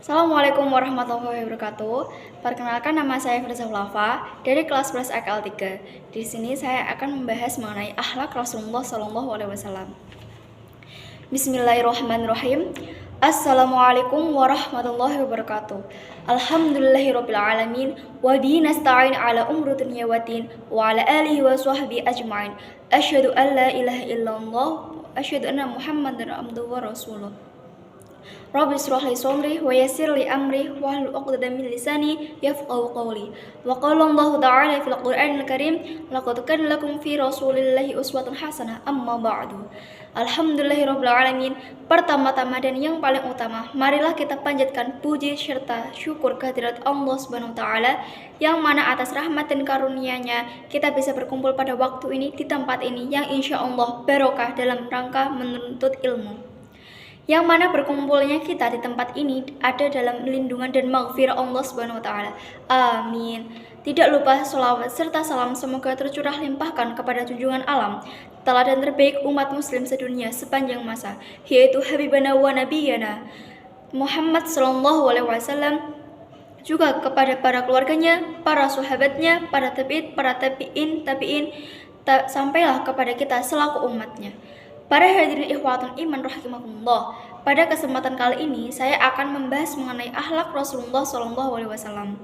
Assalamualaikum warahmatullahi wabarakatuh. Perkenalkan, nama saya Firza Hulafa dari kelas 11 AKL 3. Di sini saya akan membahas mengenai akhlak Rasulullah SAW. Bismillahirrahmanirrahim. Assalamualaikum warahmatullahi wabarakatuh. Alhamdulillahirabbil alamin wa bihi nasta'in ala umuri dunya waddin wa ala alihi wa sahbihi ajmain. Asyhadu an la ilaha illallah wa asyhadu anna Muhammadar abduhu wa rasuluh. Rabbi shrah li sadri wa yassir li amri wahlul 'uqdatam min lisani yafqahu qawli. Wa qala Allahu ta'ala fil Qur'anil Karim, laqad kana lakum fi Rasulillahi uswatun hasanah. Amma ba'du. Alhamdulillahirabbil alamin. Pertama-tama dan yang paling utama, marilah kita panjatkan puji serta syukur kehadirat Allah Subhanahu wa taala yang mana atas rahmat dan karunia-Nya kita bisa berkumpul pada waktu ini di tempat ini yang insyaallah barokah dalam rangka menuntut ilmu. Yang mana berkumpulnya kita di tempat ini ada dalam lindungan dan maghfirah Allah Subhanahu wa taala. Amin. Tidak lupa sholawat serta salam semoga tercurah limpahkan kepada junjungan alam, teladan terbaik umat muslim sedunia sepanjang masa, yaitu Habibana wa Nabiyana Muhammad sallallahu alaihi wasallam, juga kepada para keluarganya, para sahabatnya, para tabi'in, sampailah kepada kita selaku umatnya. Para hadirin ikhwatun iman rahimakumullah, pada kesempatan kali ini saya akan membahas mengenai akhlak Rasulullah SAW.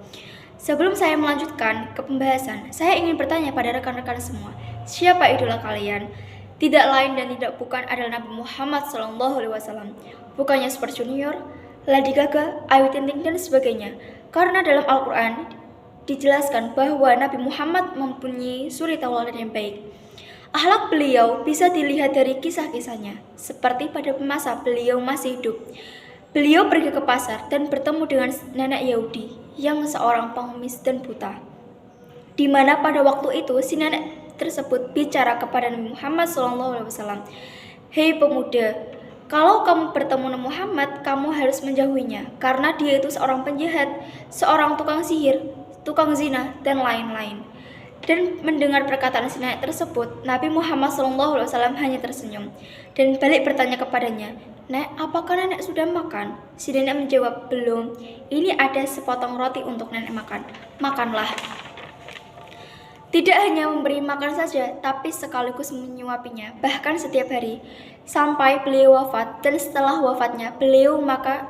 Sebelum saya melanjutkan ke pembahasan, saya ingin bertanya pada rekan-rekan semua, siapa idola kalian? Tidak lain dan tidak bukan adalah Nabi Muhammad SAW. Bukannya Super Junior, Lady Gaga, Ayu Ting Ting dan sebagainya. Karena dalam Al-Quran dijelaskan bahwa Nabi Muhammad mempunyai suri tauladan yang baik. Akhlak beliau bisa dilihat dari kisah-kisahnya, seperti pada masa beliau masih hidup. Beliau pergi ke pasar dan bertemu dengan nenek Yahudi yang seorang pengemis dan buta. Di mana pada waktu itu si nenek tersebut bicara kepada Nabi Muhammad SAW, "Hei pemuda, kalau kamu bertemu Nabi Muhammad, kamu harus menjauhinya, karena dia itu seorang penjahat, seorang tukang sihir, tukang zina, dan lain-lain." Dan mendengar perkataan si nenek tersebut, Nabi Muhammad SAW hanya tersenyum dan balik bertanya kepadanya, "Nek, apakah nenek sudah makan?" Si nenek menjawab, "Belum, ini ada sepotong roti untuk nenek makan. Makanlah." Tidak hanya memberi makan saja, tapi sekaligus menyuapinya, bahkan setiap hari, sampai beliau wafat. Dan setelah wafatnya beliau maka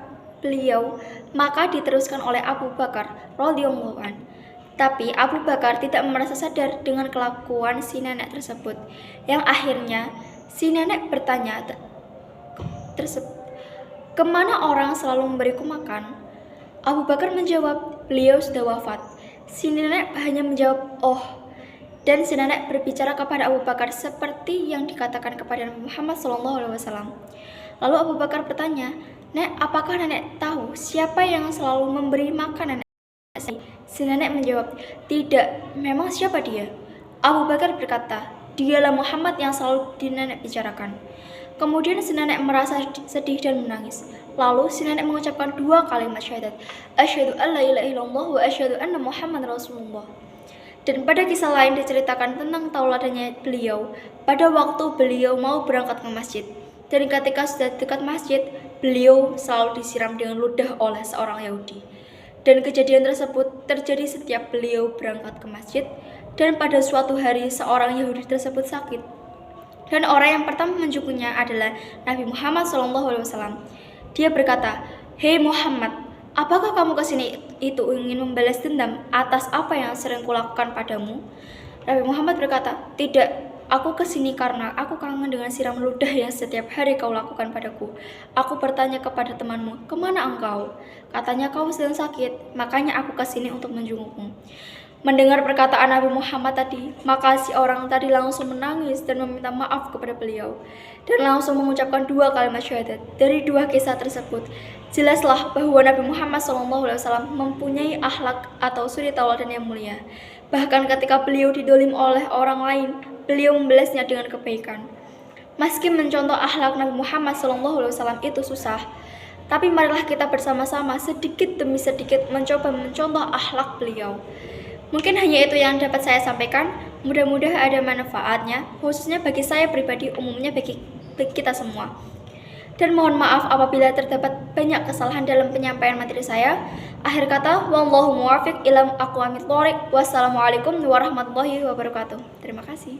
diteruskan oleh Abu Bakar radhiyallahu anhu. Tapi Abu Bakar tidak merasa sadar dengan kelakuan si nenek tersebut. Yang akhirnya si nenek bertanya "Kemana orang selalu memberiku makan?" Abu Bakar menjawab, "Beliau sudah wafat." Si nenek hanya menjawab, "Oh." Dan si nenek berbicara kepada Abu Bakar seperti yang dikatakan kepada Nabi Muhammad SAW. Lalu Abu Bakar bertanya, "Nek, apakah nenek tahu siapa yang selalu memberi makan nenek?" Si nenek menjawab, "Tidak, memang siapa dia?" Abu Bakar berkata, "Dialah Muhammad yang selalu nenek bicarakan." Kemudian si nenek merasa sedih dan menangis. Lalu si nenek mengucapkan dua kalimat syahadat, "Asyhadu an la ilaha illallah wa asyhadu anna Muhammad Rasulullah." Dan pada kisah lain diceritakan tentang tauladannya beliau pada waktu beliau mau berangkat ke masjid. Dan ketika sudah dekat masjid, beliau selalu disiram dengan ludah oleh seorang Yahudi. Dan kejadian tersebut terjadi setiap beliau berangkat ke masjid. Dan pada suatu hari seorang Yahudi tersebut sakit. Dan orang yang pertama menjenguknya adalah Nabi Muhammad SAW. Dia berkata, "Hei Muhammad, apakah kamu kesini itu ingin membalas dendam atas apa yang sering kulakukan padamu?" Nabi Muhammad berkata, "Tidak. Aku kesini karena aku kangen dengan siram ludah yang setiap hari kau lakukan padaku. Aku bertanya kepada temanmu, 'Kemana engkau?' Katanya kau sedang sakit, makanya aku kesini untuk menjengukmu." Mendengar perkataan Nabi Muhammad tadi, maka si orang tadi langsung menangis dan meminta maaf kepada beliau. Dan langsung mengucapkan dua kalimat syahadat. Dari dua kisah tersebut, jelaslah bahwa Nabi Muhammad SAW mempunyai akhlak atau suri tauladan yang mulia. Bahkan ketika beliau didolim oleh orang lain, beliau membalasnya dengan kebaikan. Meski mencontoh akhlak Nabi Muhammad SAW itu susah, tapi marilah kita bersama-sama sedikit demi sedikit mencoba mencontoh akhlak beliau. Mungkin hanya itu yang dapat saya sampaikan. Mudah-mudahan ada manfaatnya, khususnya bagi saya pribadi, umumnya bagi kita semua. dan mohon maaf apabila terdapat banyak kesalahan dalam penyampaian materi saya. Akhir kata, wallahu muwaffiq ila aqwamit thoriq. Wassalamualaikum warahmatullahi wabarakatuh. Terima kasih.